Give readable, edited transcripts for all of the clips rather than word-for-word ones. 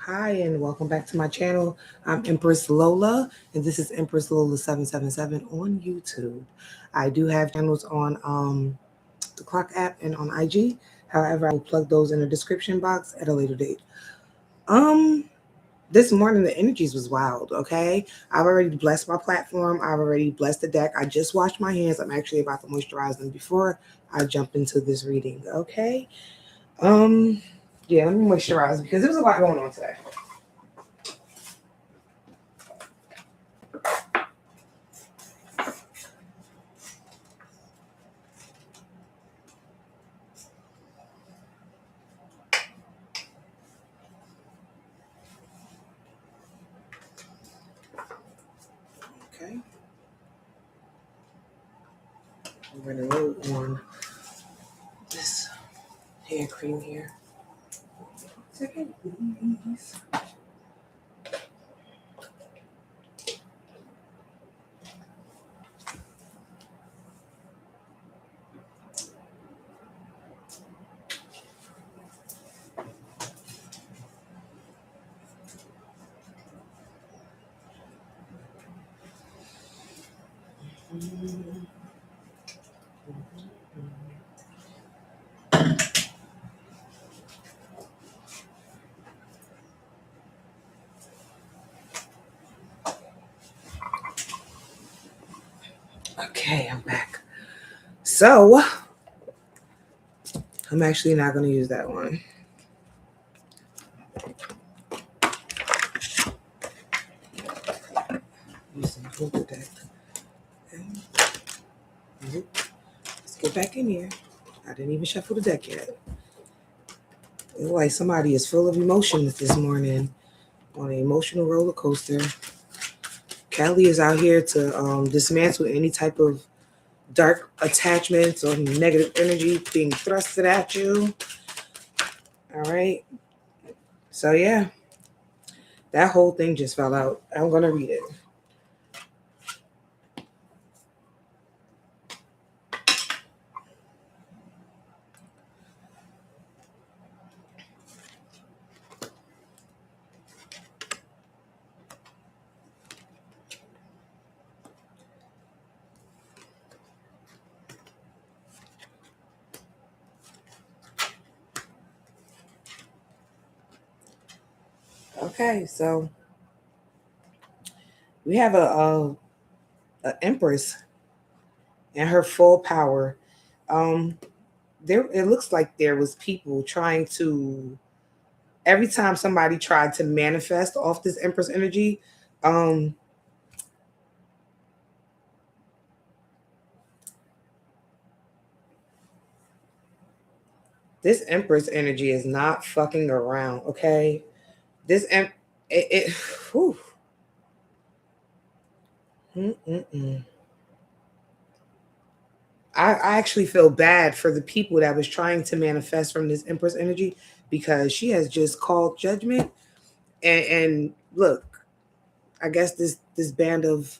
Hi, and welcome back to my channel. I'm Empress Lola, and this is Empress Lola 777 on YouTube. I do have channels on the Clock app and on IG. However, I will plug those in the description box at a later date. Um, this morning the energies was wild. Okay, I've already blessed my platform. I've already blessed the deck. I just washed my hands. I'm actually about to moisturize them before I jump into this reading. Okay. Um, yeah, let me moisturize because there was a lot going on today. Okay. I'm running low on this hair cream here. Second, please. Okay, I'm back. So I'm actually not going to use that one. Using Hoover deck. Okay. Let's get back in here. I didn't even shuffle the deck yet. It looks like somebody is full of emotions this morning on an emotional roller coaster. Kelly is out here to dismantle any type of dark attachments or negative energy being thrusted at you. All right. So, yeah, that whole thing just fell out. I'm going to read it. Okay, so we have a empress in her full power. Um, there it looks like there was people trying to every time somebody tried to manifest off this empress energy. Um, this empress energy is not fucking around. Okay, this it whew. Mm-mm-mm. I actually feel bad for the people that was trying to manifest from this empress energy because she has just called judgment and look, I guess this band of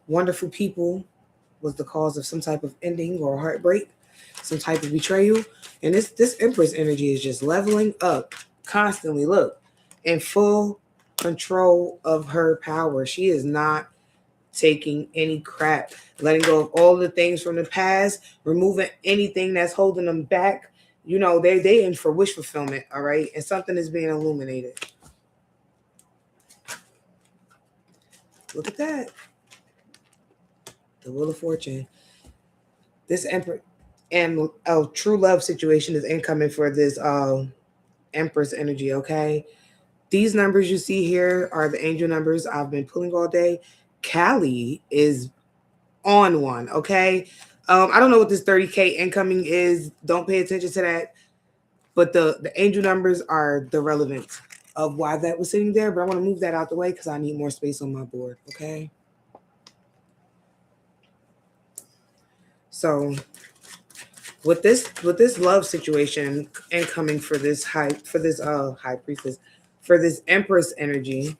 wonderful people was the cause of some type of ending or heartbreak, some type of betrayal. And this Empress energy is just leveling up constantly. Look, in full control of her power. She is not taking any crap, letting go of all the things from the past, removing anything that's holding them back. You know, they in for wish fulfillment, all right? And something is being illuminated. Look at that. The Wheel of Fortune. This Emperor and a true love situation is incoming for this Empress energy, okay? These numbers you see here are the angel numbers I've been pulling all day. Callie is on one, okay? I don't know what this 30K incoming is. Don't pay attention to that. But the angel numbers are the relevance of why that was sitting there. But I want to move that out the way because I need more space on my board, okay? So with this love situation incoming for this high priestess, for this empress energy,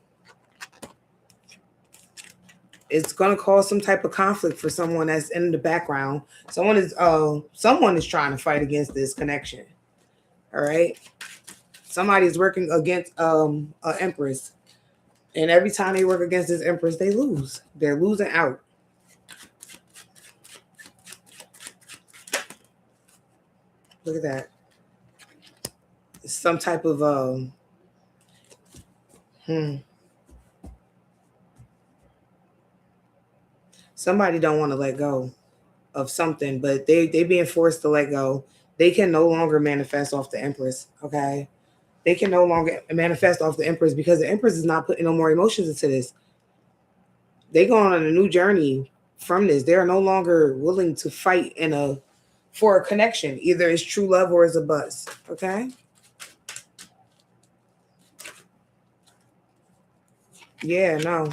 it's going to cause some type of conflict for someone that's in the background. Someone is trying to fight against this connection. All right. Somebody's working against an empress, and every time they work against this empress, they lose. They're losing out. Look at that. Some type of hmm. Somebody don't want to let go of something, but they being forced to let go. They can no longer manifest off the empress. Okay, they can no longer manifest off the empress because the empress is not putting no more emotions into this. They going on a new journey from this. They are no longer willing to fight in a for a connection. Either it's true love or it's a bust. Okay. Yeah, no.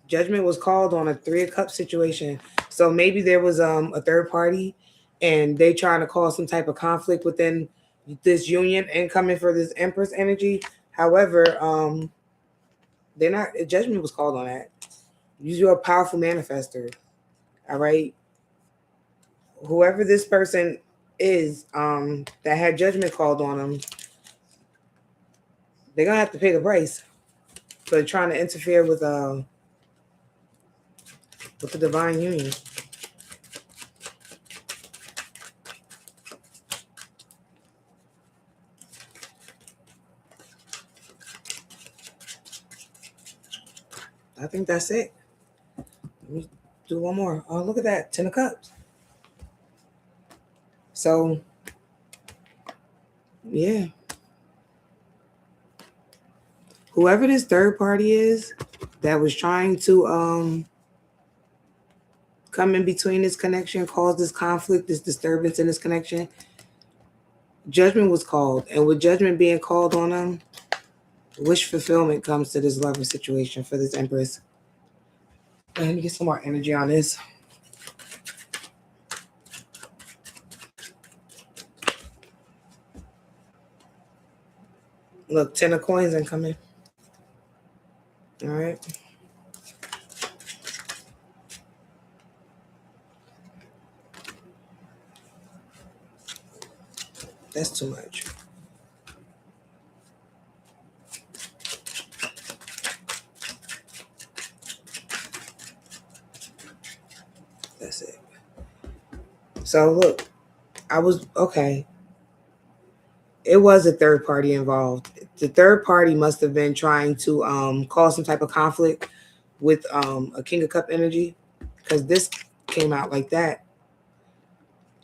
Judgment was called on a 3 of Cups situation. So maybe there was a third party and they trying to cause some type of conflict within this union and coming for this Empress energy. However, they're not judgment was called on that. You're a powerful manifester. All right. Whoever this person is, that had judgment called on them, they're gonna have to pay the price for trying to interfere with the divine union. I think that's it. Let me do one more. Oh, look at that. 10 of Cups. So, yeah. Whoever this third party is that was trying to come in between this connection, cause this conflict, this disturbance in this connection, judgment was called. And with judgment being called on them, wish fulfillment comes to this lover situation for this Empress. Let me get some more energy on this. Look, 10 of Coins incoming. All right. That's too much. That's it. So look, I was okay. It was a third party involved. The third party must have been trying to cause some type of conflict with a King of Cup energy because this came out like that.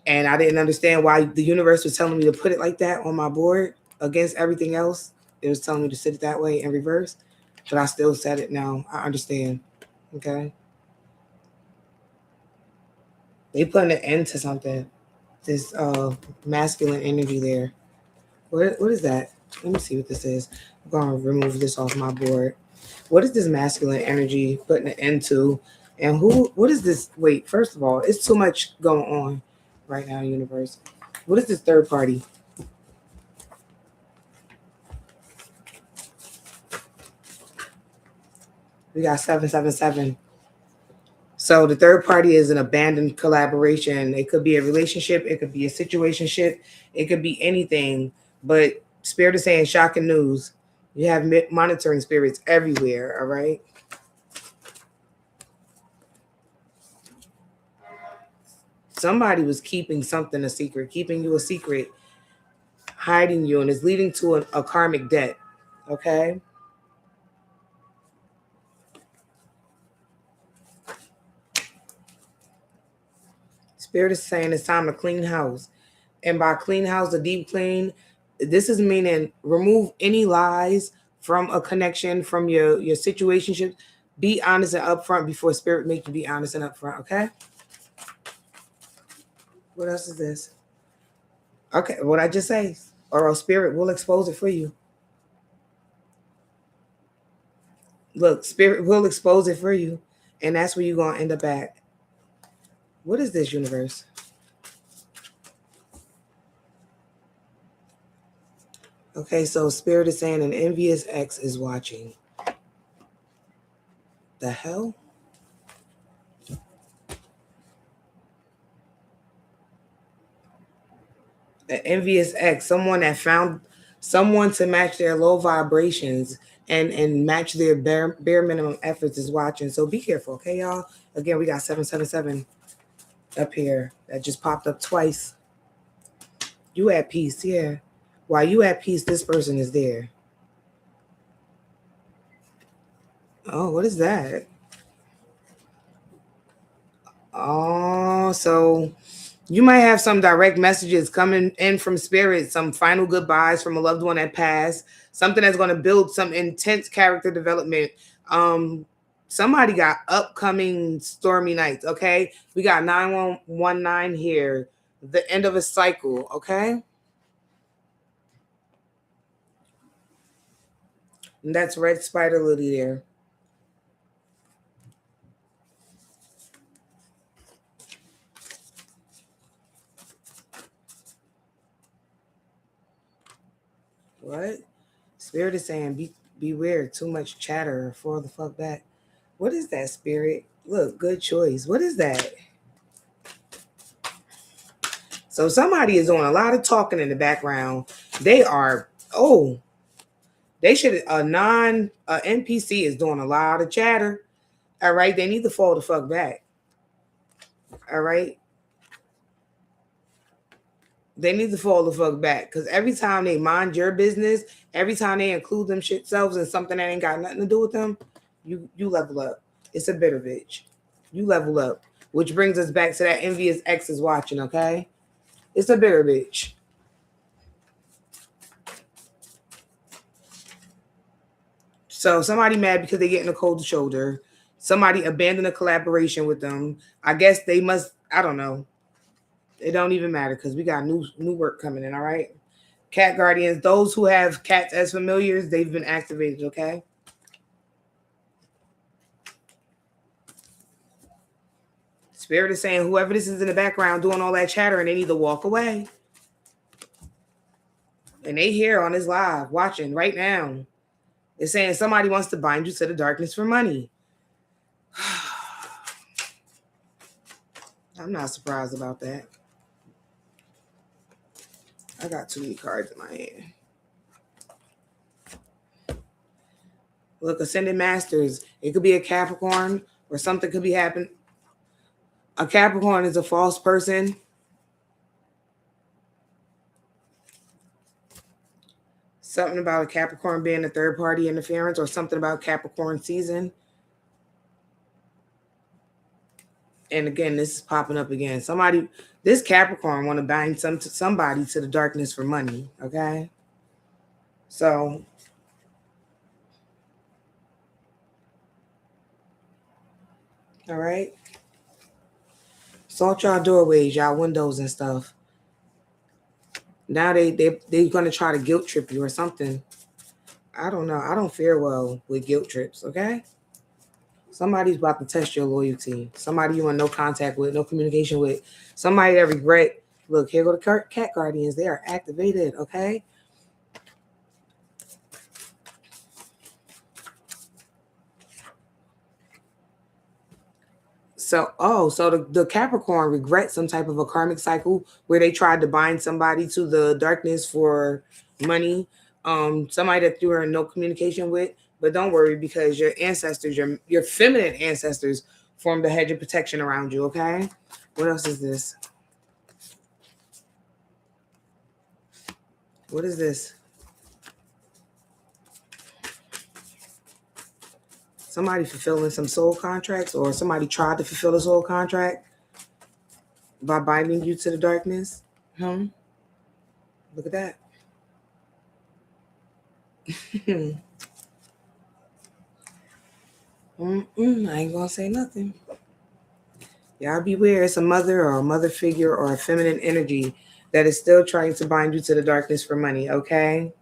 And I didn't understand why the universe was telling me to put it like that on my board against everything else. It was telling me to sit it that way in reverse, but I still said it now. I understand. Okay. They putting an end to something. This masculine energy there. What is that? Let me see what this is. I'm gonna remove this off my board. What is this masculine energy putting an end to? And what is this? Wait, first of all, it's too much going on right now, universe. What is this third party? We got 777. So the third party is an abandoned collaboration. It could be a relationship, it could be a situationship, it could be anything. But Spirit is saying shocking news. You have monitoring spirits everywhere. All right. Somebody was keeping something a secret, keeping you a secret, hiding you, and it's leading to a karmic debt. Okay. Spirit is saying it's time to clean house. And by clean house, a deep clean, this is meaning remove any lies from a connection, from your situationship. Be honest and upfront before spirit make you be honest and upfront. Okay. What else is this? Okay, what I just say, or else spirit will expose it for you. Look, spirit will expose it for you, and that's where you're gonna end up at. What is this universe? Okay, so spirit is saying an envious ex is watching. The hell? An envious ex, someone that found Someone to match their low vibrations and match their bare minimum efforts is watching. So be careful, okay, y'all. Again, we got 777 up here that just popped up twice. You at peace, yeah. While you at peace, this person is there. Oh, what is that? Oh, so you might have some direct messages coming in from spirit, some final goodbyes from a loved one that passed, something that's going to build some intense character development. Um, Somebody got upcoming stormy nights. Okay, we got 9119 here, the end of a cycle. Okay, and that's Red Spider Lily there. What? Spirit is saying, beware, too much chatter, fall the fuck back. What is that, Spirit? Look, good choice. What is that? So somebody is doing a lot of talking in the background. They are, oh, they should, NPC is doing a lot of chatter. All right. They need to fall the fuck back. All right. They need to fall the fuck back. Because every time they mind your business, every time they include them shit selves in something that ain't got nothing to do with them, you level up. It's a bitter bitch. You level up. Which brings us back to that envious ex is watching, okay? It's a bitter bitch. So somebody mad because they getting a cold shoulder. Somebody abandoned a collaboration with them. I guess they must. I don't know. It don't even matter because we got new work coming in. All right. Cat guardians. Those who have cats as familiars, they've been activated. Okay. Spirit is saying whoever this is in the background doing all that chatter and they need to walk away. And they here on this live watching right now. It's saying somebody wants to bind you to the darkness for money. I'm not surprised about that. I got too many cards in my hand. Look, Ascended Masters. It could be a Capricorn or something could be happening. A Capricorn is a false person. Something about a Capricorn being a third party interference or something about Capricorn season. And again, this is popping up again. This Capricorn want to bind somebody to the darkness for money. Okay. So all right. Salt y'all doorways, y'all windows and stuff. Now they gonna try to guilt trip you or something. I don't know. I don't fare well with guilt trips, okay? Somebody's about to test your loyalty. Somebody you want no contact with, no communication with. Somebody that regret. Look, here go the cat guardians. They are activated, okay? So the Capricorn regrets some type of a karmic cycle where they tried to bind somebody to the darkness for money. Somebody that you are in no communication with, but don't worry because your ancestors, your feminine ancestors, formed a hedge of protection around you. Okay, what else is this? What is this? Somebody fulfilling some soul contracts, or somebody tried to fulfill a soul contract by binding you to the darkness. Look at that. I ain't gonna say nothing. Y'all beware. It's a mother or a mother figure or a feminine energy that is still trying to bind you to the darkness for money. Okay,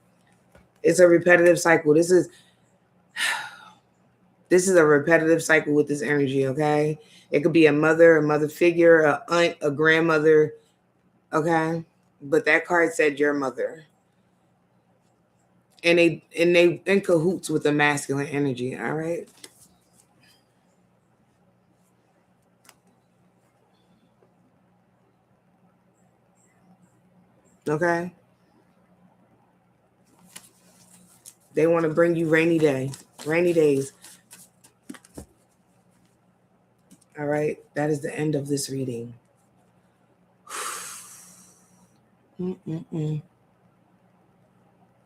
it's a repetitive cycle. This is a repetitive cycle with this energy. Okay, it could be a mother figure, a aunt, a grandmother. Okay, but that card said your mother, and they in cahoots with the masculine energy. All right. Okay. They want to bring you rainy days. All right, that is the end of this reading.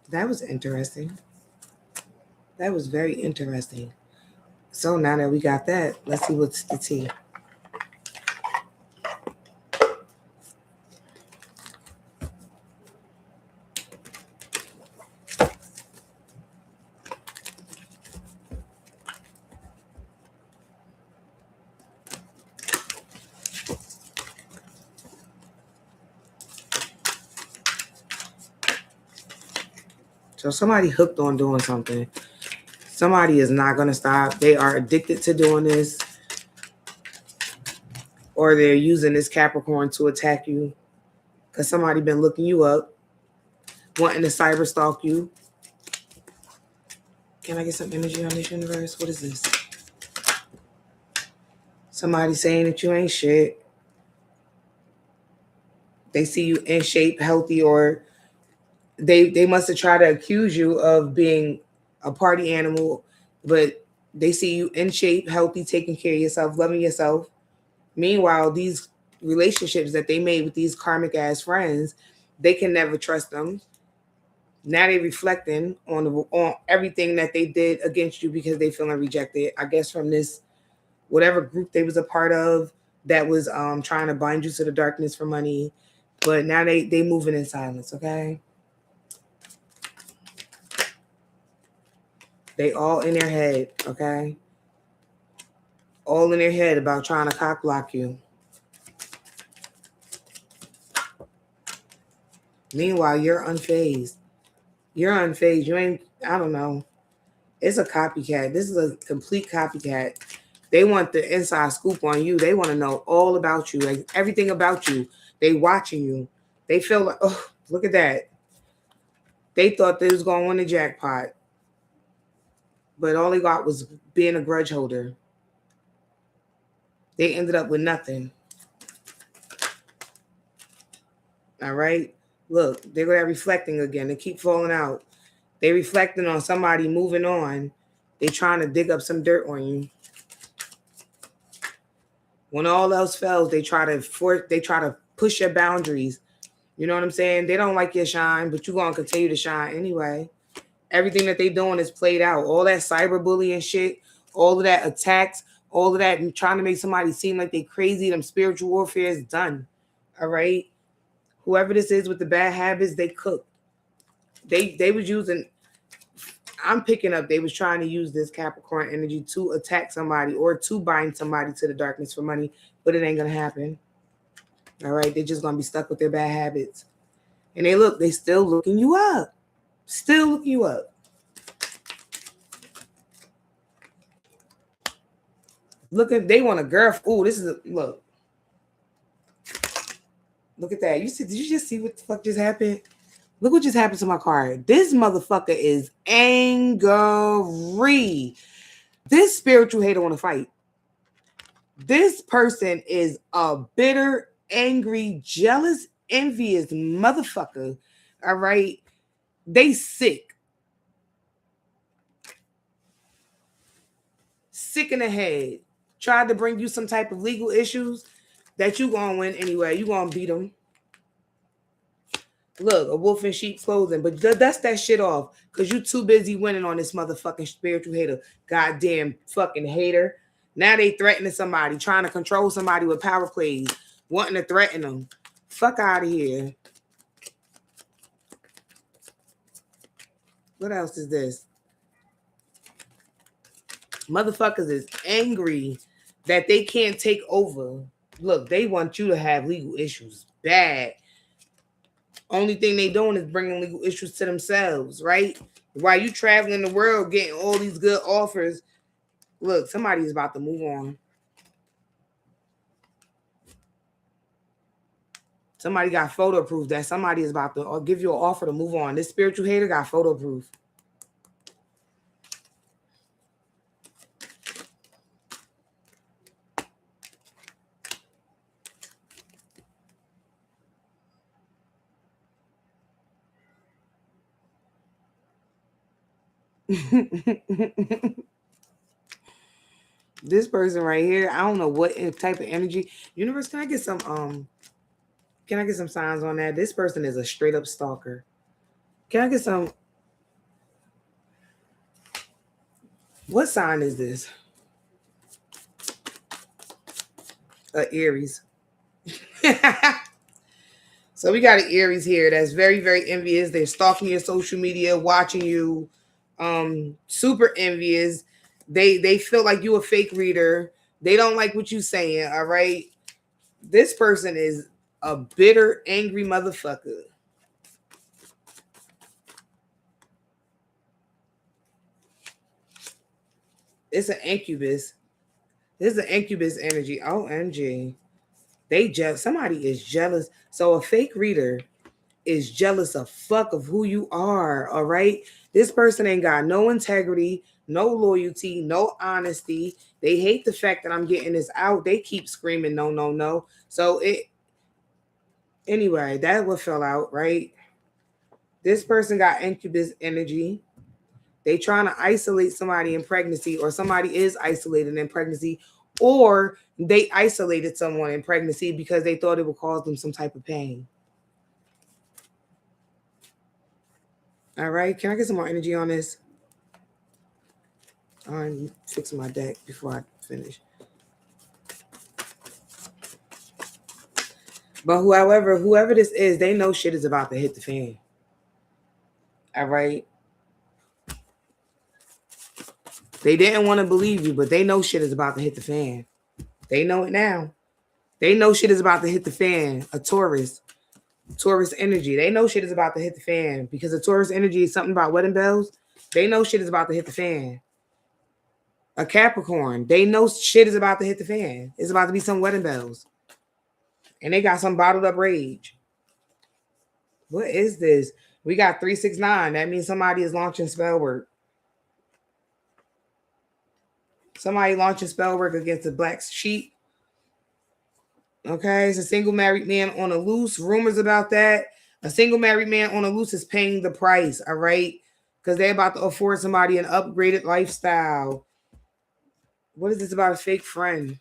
That was interesting. That was very interesting. So now that we got that, let's see what's the tea. So somebody hooked on doing something. Somebody is not going to stop. They are addicted to doing this. Or they're using this Capricorn to attack you. Because somebody been looking you up. Wanting to cyber stalk you. Can I get some energy on this universe? What is this? Somebody saying that you ain't shit. They see you in shape, healthy, or they must have tried to accuse you of being a party animal, but they see you in shape, healthy, taking care of yourself, loving yourself. Meanwhile, these relationships that they made with these karmic ass friends, they can never trust them. Now they reflecting on everything that they did against you because they feeling rejected. I guess from this whatever group they was a part of that was trying to bind you to the darkness for money. But now they moving in silence, okay? They all in their head, okay? All in their head about trying to cock block you. Meanwhile, you're unfazed. You're unfazed. You ain't, I don't know. It's a copycat. This is a complete copycat. They want the inside scoop on you. They want to know all about you, like everything about you. They watching you. They feel like, oh, look at that. They thought they was going to win the jackpot. But all they got was being a grudge holder. They ended up with nothing. All right? Look, they're reflecting again. They keep falling out. They reflecting on somebody moving on. They trying to dig up some dirt on you. When all else fails, they try to push your boundaries. You know what I'm saying? They don't like your shine, but you're gonna continue to shine anyway. Everything that they doing is played out. All that cyberbullying shit, all of that attacks, all of that and trying to make somebody seem like they crazy, them spiritual warfare is done. All right. Whoever this is with the bad habits, they cook. They was using. I'm picking up. They was trying to use this Capricorn energy to attack somebody or to bind somebody to the darkness for money, but it ain't gonna happen. All right, they're just gonna be stuck with their bad habits, and they still looking you up, still looking you up. Look at they want a girl. Oh, this is a look. Look at that. You see? Did you just see what the fuck just happened? Look what just happened to my card. This motherfucker is angry. This spiritual hater want to fight. This person is a bitter, angry, jealous, envious motherfucker. All right. They sick. Sick in the head. Tried to bring you some type of legal issues that you gonna win anyway. You gonna beat them. Look, a wolf in sheep clothing, but dust that shit off because you too busy winning on this motherfucking spiritual hater. Goddamn fucking hater. Now they threatening somebody, trying to control somebody with power plays, wanting to threaten them. Fuck out of here. What else is this? Motherfuckers is angry that they can't take over. Look, they want you to have legal issues. Bad. Only thing they doing is bringing legal issues to themselves, right? While you traveling the world getting all these good offers, look, somebody is about to move on. Somebody got photo proof that somebody is about to give you an offer to move on. This spiritual hater got photo proof. This person right here, I don't know what type of energy. Universe, can I get some signs on that? This person is a straight up stalker. Can I get some? What sign is this? Aries. So we got an Aries here that's very, very envious. They're stalking your social media, watching you, super envious. They feel like you a fake reader. They don't like what you saying. All right. This person is a bitter, angry motherfucker. It's an incubus. This is an incubus energy. OMG. Somebody is jealous. So a fake reader is jealous of fuck of who you are. All right. This person ain't got no integrity, no loyalty, no honesty. They hate the fact that I'm getting this out. They keep screaming no, no, no. So it anyway, that what fell out, right? This person got incubus energy. They trying to isolate somebody in pregnancy, or somebody is isolated in pregnancy, or they isolated someone in pregnancy because they thought it would cause them some type of pain. All right, can I get some more energy on this? I'm fixing my deck before I finish. But whoever this is, they know shit is about to hit the fan. All right. They didn't want to believe you, but they know shit is about to hit the fan. They know it now. They know shit is about to hit the fan. A Taurus energy. They know shit is about to hit the fan because a Taurus energy is something about wedding bells. They know shit is about to hit the fan. A Capricorn, they know shit is about to hit the fan. It's about to be some wedding bells. And they got some bottled up rage. What is this? We got 369. That means somebody is launching spell work. Somebody launching spell work against the black sheep. Okay, it's a single married man on a loose. Rumors about that. A single married man on a loose is paying the price, all right? Because they're about to afford somebody an upgraded lifestyle. What is this about a fake friend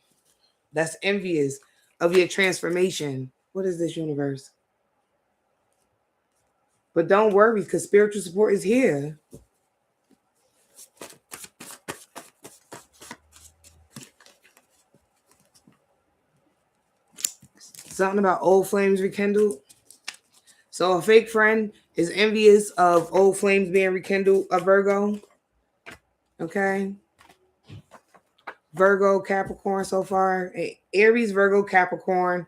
that's envious of your transformation? What is this, universe? But don't worry, because spiritual support is here. Something about old flames rekindled. So a fake friend is envious of old flames being rekindled, a Virgo. Okay. Virgo, Capricorn so far. Aries, Virgo, Capricorn,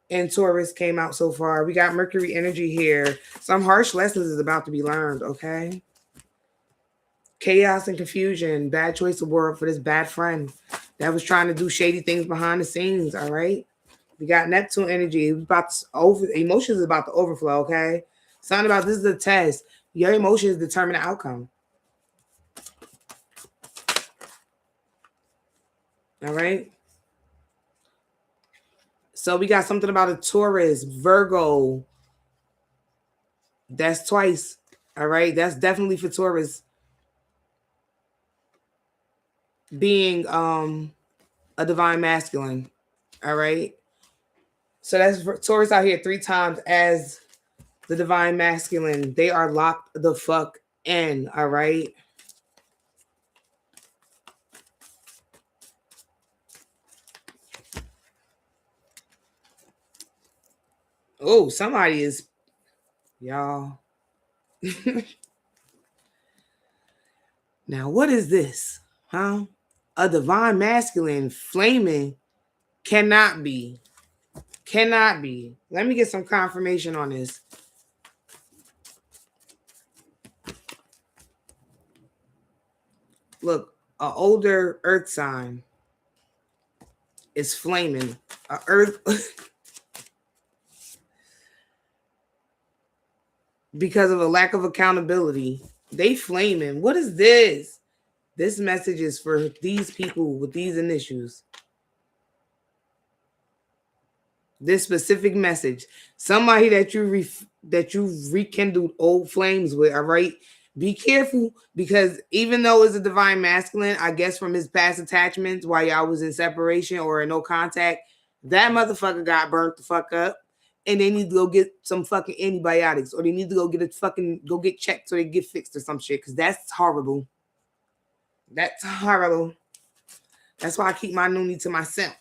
and Taurus came out so far. We got Mercury energy here. Some harsh lessons is about to be learned, okay? Chaos and confusion. Bad choice of word for this bad friend that was trying to do shady things behind the scenes, all right? We got Neptune energy. It was about to emotions is about to overflow, okay? Something about this is a test. Your emotions determine the outcome. All right. So we got something about a Taurus, Virgo. That's twice. All right. That's definitely for Taurus being a divine masculine. All right. So that's for Taurus out here 3 times as the divine masculine. They are locked the fuck in. All right. Oh, somebody is, y'all. Now, what is this? Huh? A divine masculine flaming cannot be. Cannot be. Let me get some confirmation on this. Look, an older earth sign is flaming. A earth because of a lack of accountability. They flaming. What is this? This message is for these people with these initials. This specific message. Somebody that you rekindled old flames with, all right? Be careful, because even though it's a divine masculine, I guess from his past attachments while y'all was in separation or in no contact, that motherfucker got burnt the fuck up. And they need to go get some fucking antibiotics, or they need to go get checked so they get fixed or some shit. Cause that's horrible. That's horrible. That's why I keep my noonie to myself.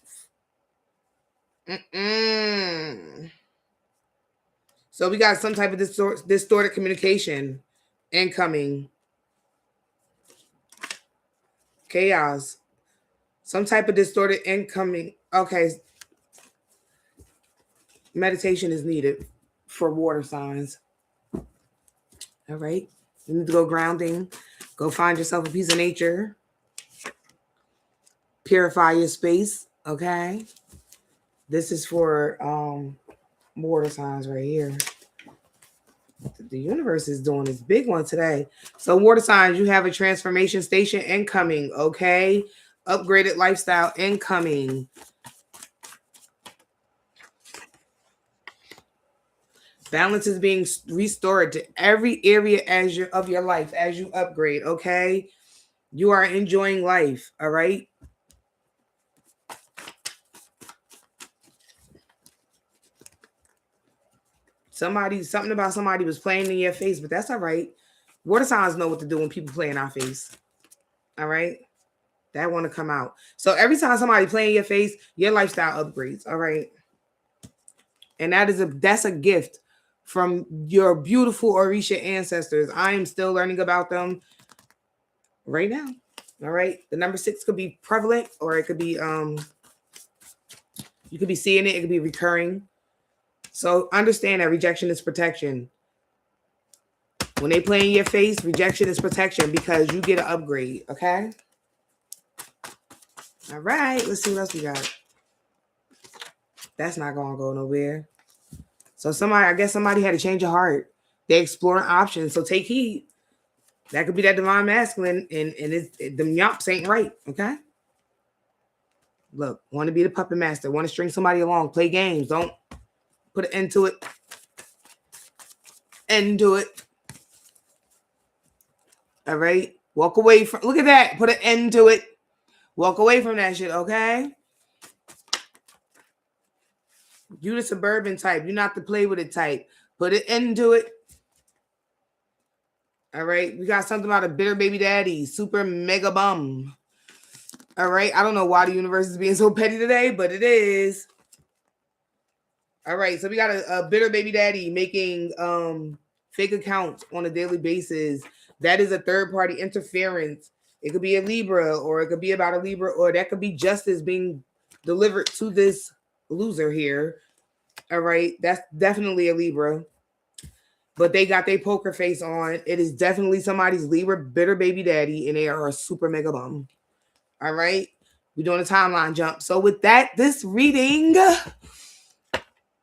So we got some type of distorted communication incoming. Chaos. Some type of distorted incoming. Okay. Meditation is needed for water signs. All right. You need to go grounding. Go find yourself a piece of nature. Purify your space. Okay. This is for water signs right here. The universe is doing this big one today. So water signs, you have a transformation station incoming. Okay. Upgraded lifestyle incoming. Balance is being restored to every area of your life as you upgrade, okay? You are enjoying life, all right? Something about somebody was playing in your face, but that's all right. Water signs know what to do when people play in our face, all right? That want to come out. So every time somebody play in your face, your lifestyle upgrades, all right? And that's a gift from your beautiful Orisha ancestors. I am still learning about them right now. All right. The number 6 could be prevalent, or it could be you could be seeing it could be recurring. So understand that rejection is protection. When they play in your face, rejection is protection, because you get an upgrade. Okay. All right. Let's see what else we got. That's not gonna go nowhere. So I guess somebody had to change your heart. They exploring options. So take heed. That could be that divine masculine, and them yomps ain't right. Okay. Look, want to be the puppet master, want to string somebody along, play games. Don't put an end to it. End to it. All right. Walk away from, look at that. Put an end to it. Walk away from that shit, okay? You the suburban type. You're not the play with it type. Put an end to it. All right. We got something about a bitter baby daddy. Super mega bum. All right. I don't know why the universe is being so petty today, but it is. All right. So we got a bitter baby daddy making fake accounts on a daily basis. That is a third party interference. It could be a Libra, or it could be about a Libra, or that could be justice being delivered to this loser here. All right. That's definitely a Libra. But they got their poker face on. It is definitely somebody's Libra bitter baby daddy, and they are a super mega bum. All right. We're doing a timeline jump. So with that, this reading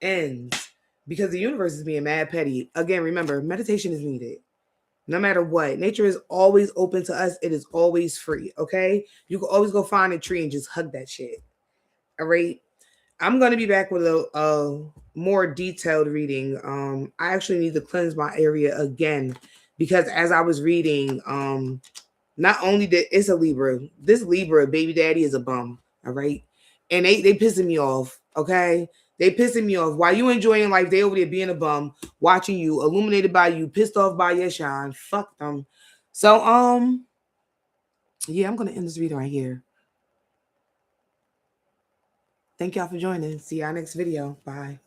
ends, because the universe is being mad petty. Again, remember, meditation is needed. No matter what. Nature is always open to us. It is always free. Okay. You can always go find a tree and just hug that shit. All right. I'm going to be back with a more detailed reading. I actually need to cleanse my area again, because as I was reading, not only that it's a Libra, this Libra baby daddy is a bum. All right. And they pissing me off. Okay. They pissing me off. While you enjoying life, they over there being a bum, watching you, illuminated by you, pissed off by your shine. Fuck them. So, yeah, I'm going to end this reading right here. Thank y'all for joining. See y'all next video. Bye.